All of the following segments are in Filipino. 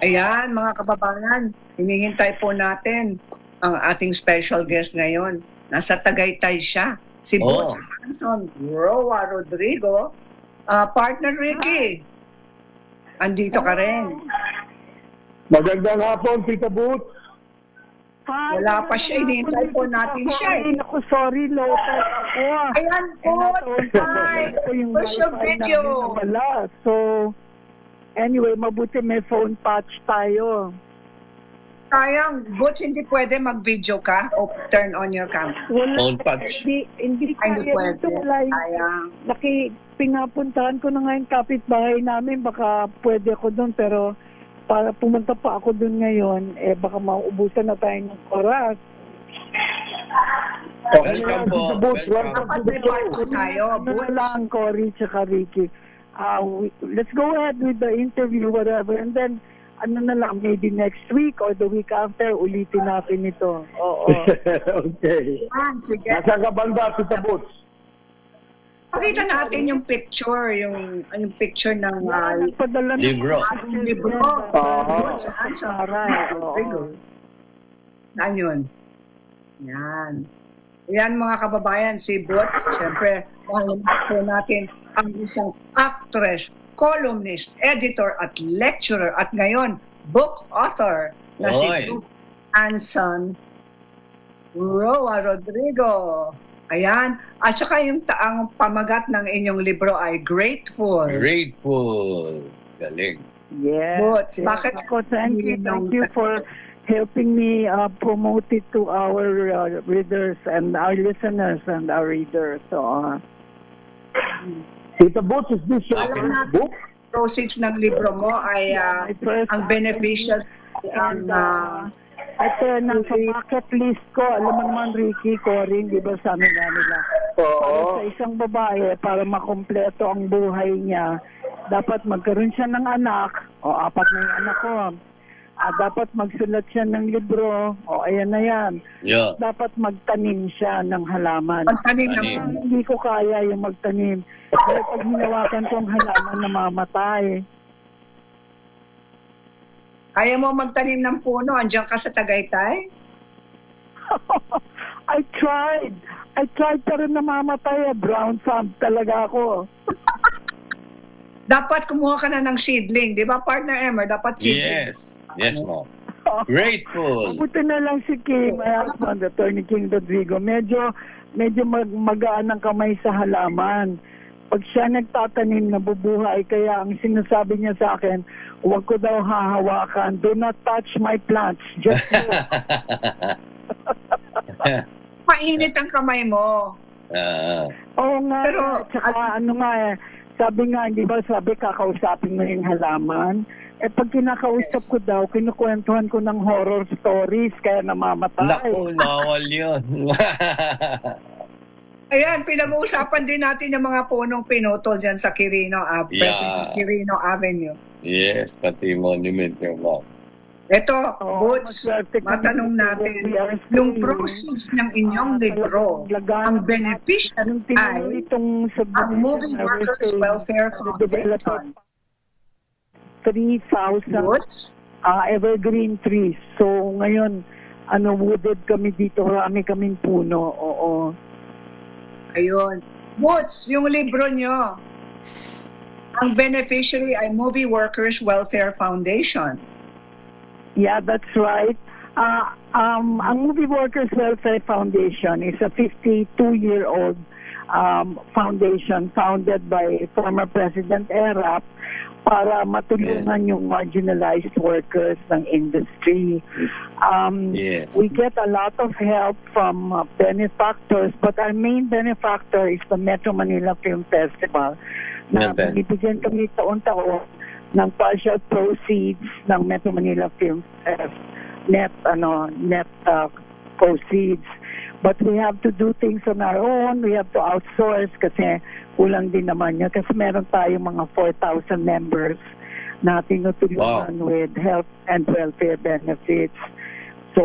Ayan, mga kababayan, hinihintay po natin ang ating special guest ngayon. Nasa Tagaytay siya. Si Boots Hanson, Roa Rodrigo, partner Ricky. Andito ka rin. Magandang hapon, Tita Boots. Hi, Wala pa siya, hinihintay po natin siya. Ay, naku, sorry, local ako. Ayan, Boots! Hi! Where's your video? Wala. So, anyway, mabuti may phone patch tayo. Sayang, Boots, hindi pwede mag-video ka o turn on your camera. Wala. Phone patch. Hindi Ay, hindi kaya pwede. dito. Wala yung Sayang. pinapuntahan ko na ngayon kapitbahay namin. Baka pwede ako doon, pero para pumunta pa ako doon ngayon, baka mauubusan na tayo ng oras. Welcome po. Tita Boots. Welcome. Dapat may part po tayo, Ano na Boots. lang, Cory tsaka Ricky. Let's go ahead with the interview, whatever. And then, ano na lang, maybe next week or the week after, ulitin natin ito. Oo. Okay. Yan, sige. Nasa ka banda, Tita Boots? Pakita natin yung picture, yung picture ng Nagpadala na Libro. ating libro. Boots Hanson. Rodrigo. Saan yun? Yan. Yan mga kababayan, si Boots, siyempre, mahal po natin ang isang actress, columnist, editor at lecturer at ngayon, book author na si Oy. Boots Hanson, Roa Rodrigo. Ayan. At saka yung ang pamagat ng inyong libro ay Grateful. Grateful. Galing. Yes. Boots, yes. bakit Ako, thank hindi you for helping me promote it to our readers and our listeners and our readers. So, Tita Boots, is this your Alam first natin, book? proceeds ng libro mo ay my first ang beneficial ang ito, nasa bucket list ko. Alam mo naman, Ricky, Cory, di ba sabi nga nila? Para Oo. sa isang babae, para makompleto ang buhay niya, dapat magkaroon siya ng anak, o 4 na yung anak ko. Dapat magsulat siya ng libro, o ayan na yan. Yeah. Dapat magtanim siya ng halaman. pagtanim ng Tanim. Hindi ko kaya yung magtanim. Pero pag hinawakan ko ang halaman, namamatay. Kaya mo magtanim ng puno, andiyan ka sa Tagaytay? I tried pero namamatay. Brown thumb talaga ako. Dapat kumuha ka na ng seedling, di ba partner Emmer? Dapat seedling. Yes. Yes, ma'am. Grateful. Mabuti na lang si Kim, my husband, Attorney King Rodrigo. Medyo magaan ang kamay sa halaman. Pag siya nagtatanim, nabubuhay. Kaya ang sinasabi niya sa akin, huwag ko daw hahawakan. Do not touch my plants. Just look. Mainit ang kamay mo. Oo nga. Pero, Tsaka ano nga sabi nga, di ba sabi kakausapin mo yung halaman? Pag kinakausap ko daw, kinukwentuhan ko ng horror stories kaya namamatay. Naku, bawal yun. Ayan, pinag-uusapan din natin yung mga punong pinutol dyan sa Quirino, President Quirino Avenue. Yes, pati monument yung ma'am. Ito, Oo, Boots, maswerte kami. matanong natin, We are yung still- proceeds ng inyong libro, ang beneficiary Nung tinuloy ay itong ang Movie Workers Welfare Foundation. 3,000 Boots, evergreen trees. So ngayon, wooded kami dito. Marami kaming puno. Oo. ayun. Boots, yung libro nyo, ang beneficiary ay Movie Workers Welfare Foundation. Yeah, that's right. Ang Movie Workers Welfare Foundation is a 52-year-old foundation founded by former President Erap para matulungan yung marginalized workers ng industry. Yes. We get a lot of help from benefactors, but our main benefactor is the Metro Manila Film Festival na Okay. binibigyan kami taon-taon ng partial proceeds ng Metro Manila Film Fest, net proceeds. But we have to do things on our own. We have to outsource kasi kulang din naman yun. Kasi meron tayong mga 4,000 members na tinutulungan with health and welfare benefits. So,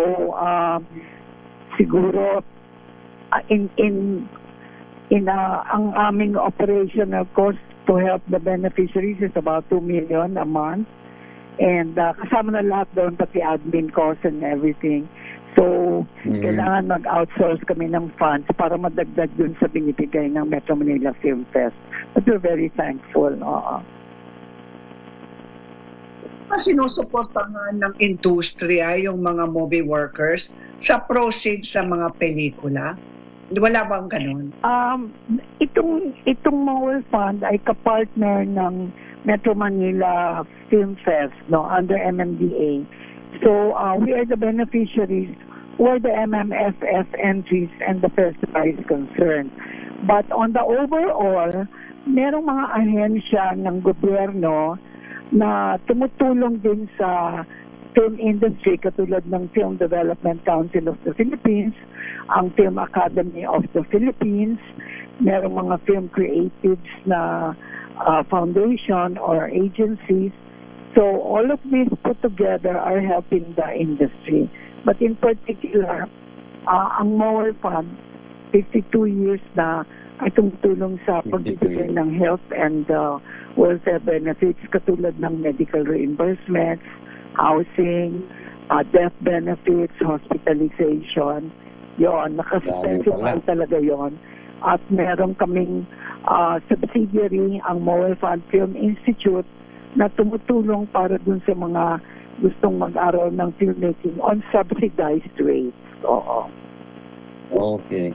siguro, ang aming operational cost to help the beneficiaries is about 2 million a month. And kasama na lahat doon, pati admin costs and everything. So, kailangan mag-outsource kami ng funds para madagdag dun sa binibigay ng Metro Manila Film Fest. But we're very thankful. Sinusuportahan ng industriya yung mga movie workers sa proceeds sa mga pelikula? Wala bang ganun? Itong Mowal Fund ay kapartner ng Metro Manila Film Fest under MMDA. So, we are the beneficiaries where the MMFF entries and the festival is concerned. But on the overall, merong mga ahensya ng gobyerno na tumutulong din sa film industry katulad ng Film Development Council of the Philippines, ang Film Academy of the Philippines, merong mga film creatives na foundation or agencies. So all of these put together are helping the industry. But in particular, ang Mowal Fund, 52 years na ay tumutulong sa pagbibigay ng health and welfare benefits katulad ng medical reimbursements, housing, death benefits, hospitalization. Yon, nakasuspensible talaga yon. At meron kaming subsidiary, ang Mowal Fund Film Institute, na tumutulong para dun sa mga gustong mag-aral ng filmmaking on subsidized rates. Oo. Okay.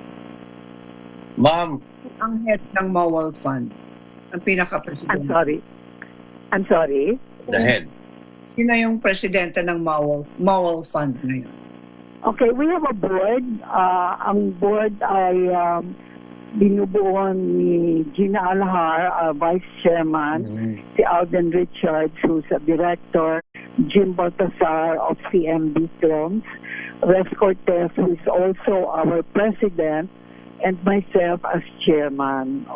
Ma'am. Ang head ng Mowal Fund, ang pinaka-presidente. I'm sorry? The head. Sino yung presidente ng Mowal Fund ngayon? Okay, we have a board. Ang board ay binubuo ni Gina Alhar, Vice Chairman, si Alden Richards, who's a Director, Jim Baltasar of CMB Films, Res Cortez, who is also our President, and myself as Chairman.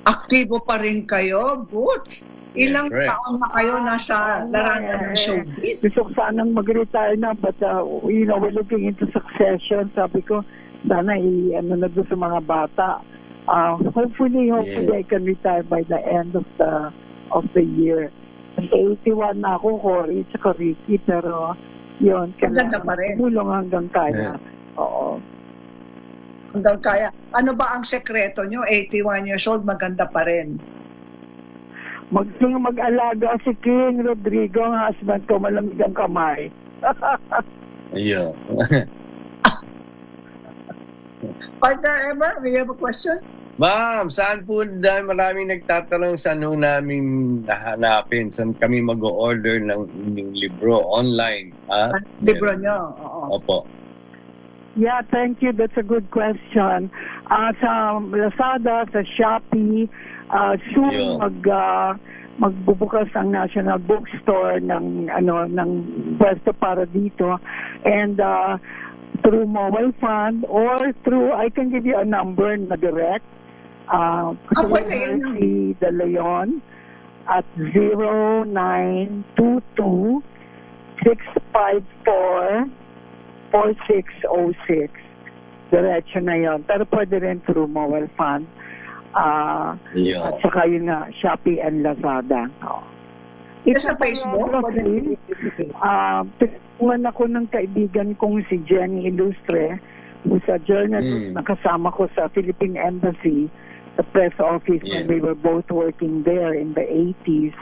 Aktibo pa rin kayo, Boots? Ilang Correct. taon na kayo nasa larangan ng showbiz? Gusto ko sanang mag-retire na, but we're looking into succession. Sabi ko, sana na doon sa mga bata. Hopefully I can retire by the end of the year. 81 na ako, Cory, tsaka Ricky, pero yun, Maganda pa rin. tulong hanggang kaya. Oo. Hanggang kaya. Ano ba ang sekreto nyo? 81 years old, maganda pa rin. Mag-alaga si King Rodrigo, ang husband ko, malamig ang kamay. Yeah. Partner Emma, may you have a question? Ma'am, saan po dahil maraming nagtatanong saan ho namin nahanapin? Saan kami mag-order ng inyong libro online? Libro nyo. Oo. Opo. Yeah, thank you. That's a good question. Sa Lazada, sa Shopee, soon magbubukas ang National Bookstore ng pwesto para dito, and through Mowal Fund or through, I can give you a number na direct. Si De Leon at 0922-654-4606. Diretso na yon. Pero pwede rin through Mowal Fund. At saka yun na, Shopee and Lazada. Sa Facebook? Tulungan ako ng kaibigan kong si Jenny Ilustre, who's a journalist na kasama ko sa Philippine Embassy, the press office, when we were both working there in the 80s.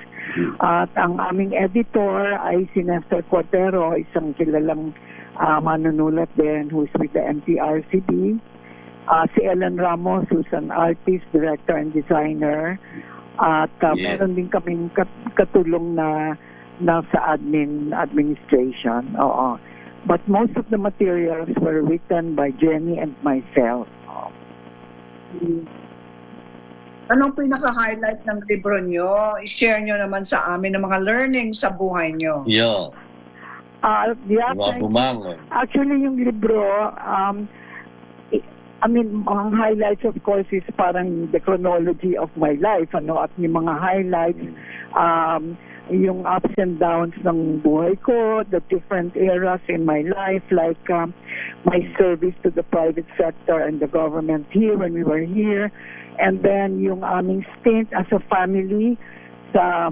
At ang aming editor ay si Nestor Cuatero, isang kilalang manunulat din, who's with the MTRCB. Si Ellen Ramos, who's an artist, director, and designer. At meron din kaming katulong na sa administration. Oo. But most of the materials were written by Jenny and myself. Anong pinaka-highlight ng libro nyo? I-share nyo naman sa amin ng mga learning sa buhay nyo. Yeah. Mga bumangon. Actually, yung libro, ang highlights, of course, is parang the chronology of my life, at yung mga highlights, yung ups and downs ng buhay ko, the different eras in my life, like my service to the private sector and the government here when we were here, and then yung aming stint as a family sa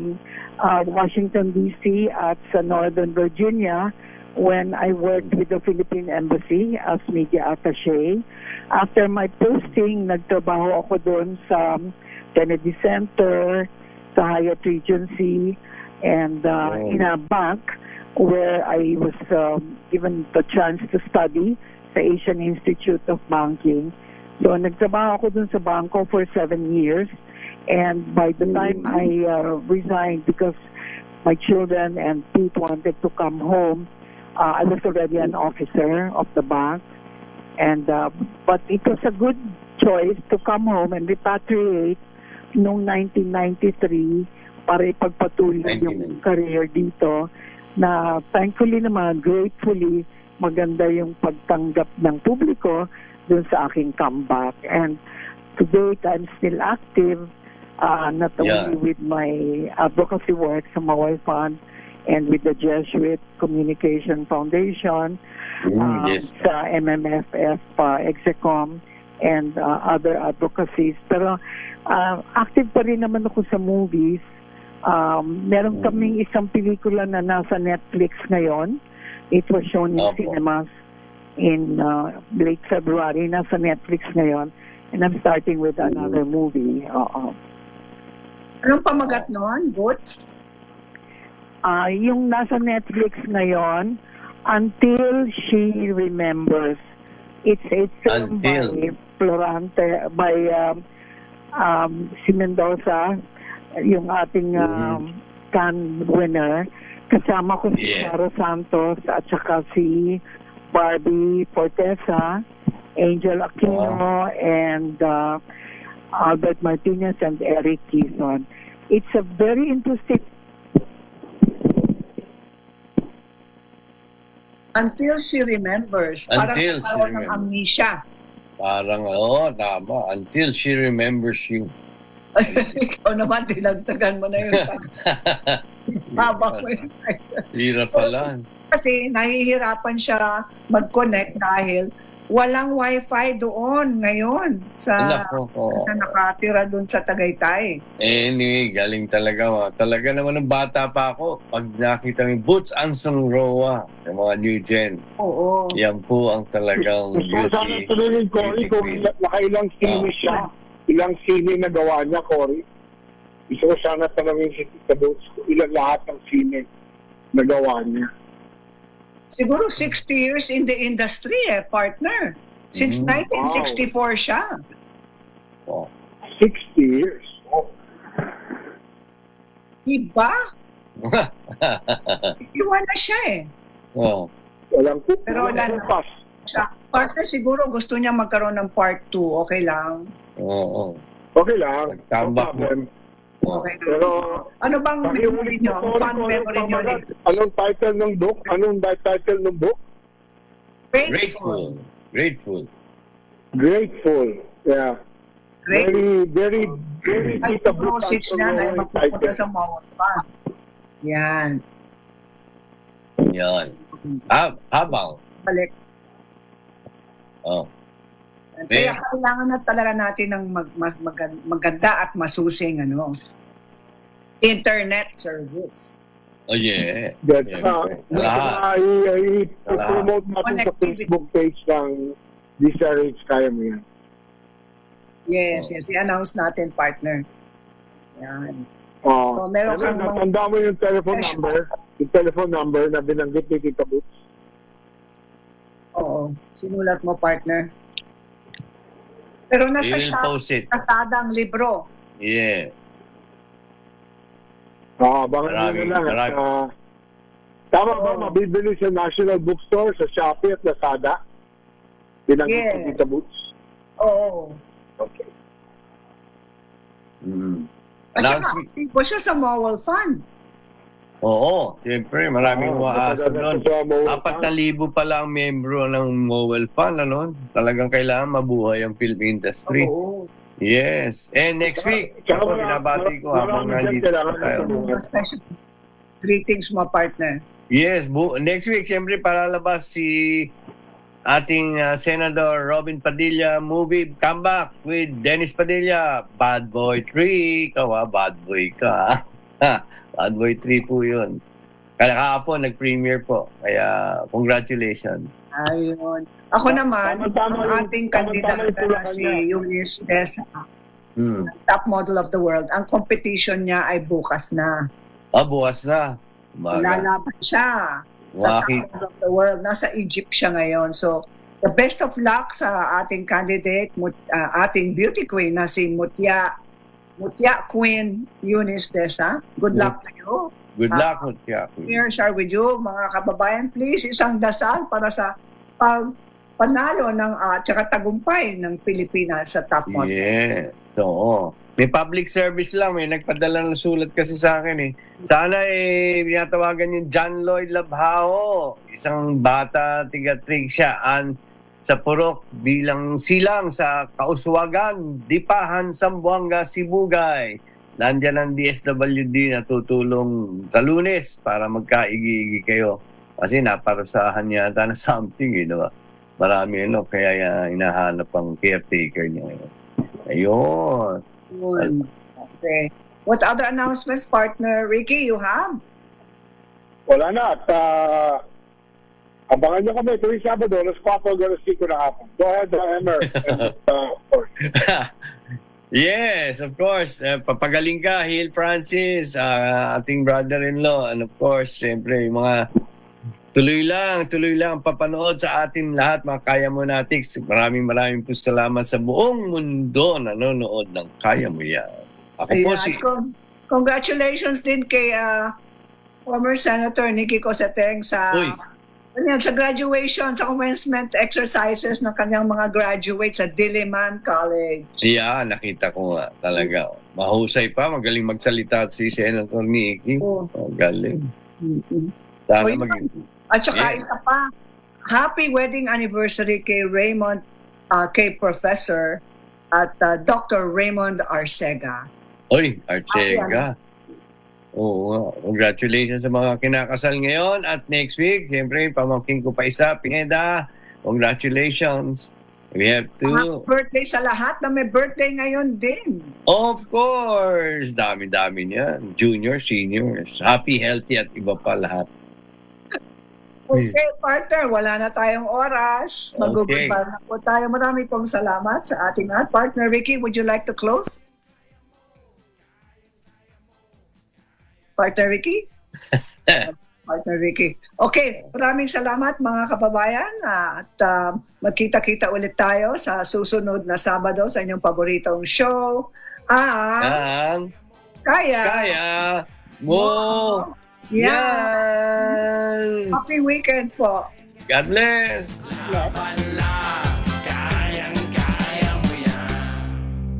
Washington, D.C. at sa Northern Virginia when I worked with the Philippine Embassy as media attaché. After my posting, nagtrabaho ako doon sa Kennedy Center, sa Hyatt Regency, and in a bank where I was given the chance to study sa Asian Institute of Banking. So nagtrabaho ako dun sa bangko for 7 years. And by the time I resigned because my children and Pete wanted to come home, I was already an officer of the bank. And but it was a good choice to come home and repatriate noong 1993 para ipagpatuloy yung career dito na thankfully naman, gratefully, maganda yung pagtanggap ng publiko dun sa aking comeback. And to date, I'm still active, not only with my advocacy work sa Mawal Fund and with the Jesuit Communication Foundation, sa MMFF, Execom, and other advocacies. Pero active pa rin naman ako sa movies. Meron kaming isang pelikula na nasa Netflix ngayon. It was shown in cinemas in late February. Nasa Netflix ngayon. And I'm starting with another movie. Anong pamagat noon, Boots? Yung nasa Netflix ngayon, Until She Remembers. It's by Florante, by si Mendoza, yung ating Cannes winner. Kasama ko si Sara Santos at saka si Barbie Fortesa, Angel Aquino, and Albert Martinez and Eric Kison. It's a very interesting. Until She Remembers. Until parang She Remembers. ng amnesia. Parang, tama. Until she remembers you. Ikaw naman, tinagtagan mo na yun. Haba ko yun. Hirap pala. Kasi nahihirapan siya mag-connect dahil walang wifi doon ngayon sa nakatira doon sa Tagaytay. Anyway, galing talaga. Talaga naman ng bata pa ako. Pag nakita mo Boots Ansong Roa, yung mga new gen. Oo. Yan po ang talagang Gusto sana tuloy ko kung nakailang sine siya. Ilang sine na gawa niya, Cory. Gusto ko sana tanongin si Tita Boots ilang lahat ng sine na gawa niya. Siguro 60 years in the industry, partner. Since 1964 siya. Oh. 60 years. Oh. Diba? Iwan na siya eh. Oh. Walang Pero wala na. Siya. Partner siguro gusto niya magkaroon ng part 2. Okay lang. Oo. Okay lang. Tambak mo. Okay. Pero Ano bang memory niyo? Fun memory niyo? Anong title ng book? Anong title ng book? Grateful. Grateful. Grateful. Yeah. Grateful. Very Ay, Tita Boots message na na magpupunta sa Mawal Fund. Yan. Yan. Habang. Balik. Oh. Kaya kailangan na talaga natin ng maganda at masusing internet service. Oh, yeah. That's Lahat. i-promote natin sa Facebook page ng DCRH. Kaya mo yan. Yes. I-announce natin, partner. Yan. So, meron kang natanda mo yung telephone number na binanggit ni Tita Boots. Oo. Sinulat mo, partner. Pero nasa kasada ang libro. Yeah. Abangan nyo na lang. Tama ba mabibili sa National Bookstore, sa Shopee at Lazada? Binanggit ni Tita Boots? Oo. Okay. At saka, active siya sa Mawal Fund. Oo, siyempre, maraming umaasa doon. 4,000 pala ang membro ng Mowel Fund, Talagang kailangan mabuhay ang film industry. Oo. Yes. And next week, ako binabati ko habang nandito tayo. Greetings mo, partner. Yes, next week, siyempre, palalabas si ating Senator Robin Padilla movie, Comeback with Dennis Padilla, Bad Boy 3. Ikaw bad boy ka. Bad Boy 3 po yun. Kaya kahapon, nag-premiere po. Kaya, congratulations. Ayun. Ako naman, Tama-tama ang yung- ating tama-tama kandidata yung na si niya. Eunice Desa, Hmm. top model of the world. Ang competition niya ay bukas na. Bukas na. Umaga. Lalaban siya sa top Wakit. model of the world. Nasa Egypt siya ngayon. So, the best of luck sa ating candidate, ating beauty queen na si Mutya Queen Eunice Desa. Good luck to you. Good luck, Mutya. Here, share with you, mga kababayan, please, isang dasal para sa panalo ng tsaka tagumpay ng Pilipinas sa top model. Yeah. Oo. May public service lang. May nagpadala ng sulat kasi sa akin eh. Sana pinatawagan yung John Lloyd Labhao. Isang bata, tiga-trigsyan sa Purok bilang silang sa Kauswagan, Dipahan, Zamboanga, Sibugay. Nandiyan ang DSWD na tutulong sa Lunes para magkaigi-igi kayo. Kasi naparusahan yata na something, diba? Marami kaya hinahanap ang caretaker niya ngayon. Ayun. Okay. What other announcements, partner Ricky, you have? Wala na. At abangan nyo kami tuwing Sabado, alas 4 hanggang alas 5 na hapon. Go ahead, Emer. Yes, of course. Papagaling ka, Hill Francis, ating brother-in-law. And of course, siyempre, yung mga tuloy lang papanood sa atin lahat, mga Kaya Mo Natics. Maraming po salamat sa buong mundo na nanonood ng Kaya Mo Yan. Ako po si... Congratulations din kay former Senator Nikki Cosateng sa graduation, sa commencement exercises ng kanyang mga graduates sa Diliman College. Yeah, nakita ko nga talaga. Mahusay pa, magaling magsalita si Senator Nikki. Oh. Magaling. Mm-hmm. Sana At saka Yes. isa pa, happy wedding anniversary kay Raymond, kay Professor at Dr. Raymond Arcega. Oy, Arcega. Oo nga. Congratulations sa mga kinakasal ngayon. At next week, siyempre, pamangkin ko pa isa, Pineda. Congratulations. We have Happy to... birthday sa lahat na may birthday ngayon din. Of course! Dami-dami niyan. Junior, seniors. Happy, healthy at iba pa lahat. Okay, partner, wala na tayong oras. Okay. Mag-goodbye na po tayo. Marami pong salamat sa ating partner. Ricky, would you like to close? Partner Ricky? Partner Ricky. Okay, maraming salamat mga kababayan at magkita-kita ulit tayo sa susunod na Sabado sa inyong paboritong show. Ang Kaya Mo Yan! Happy weekend po. God bless! Yes. Wala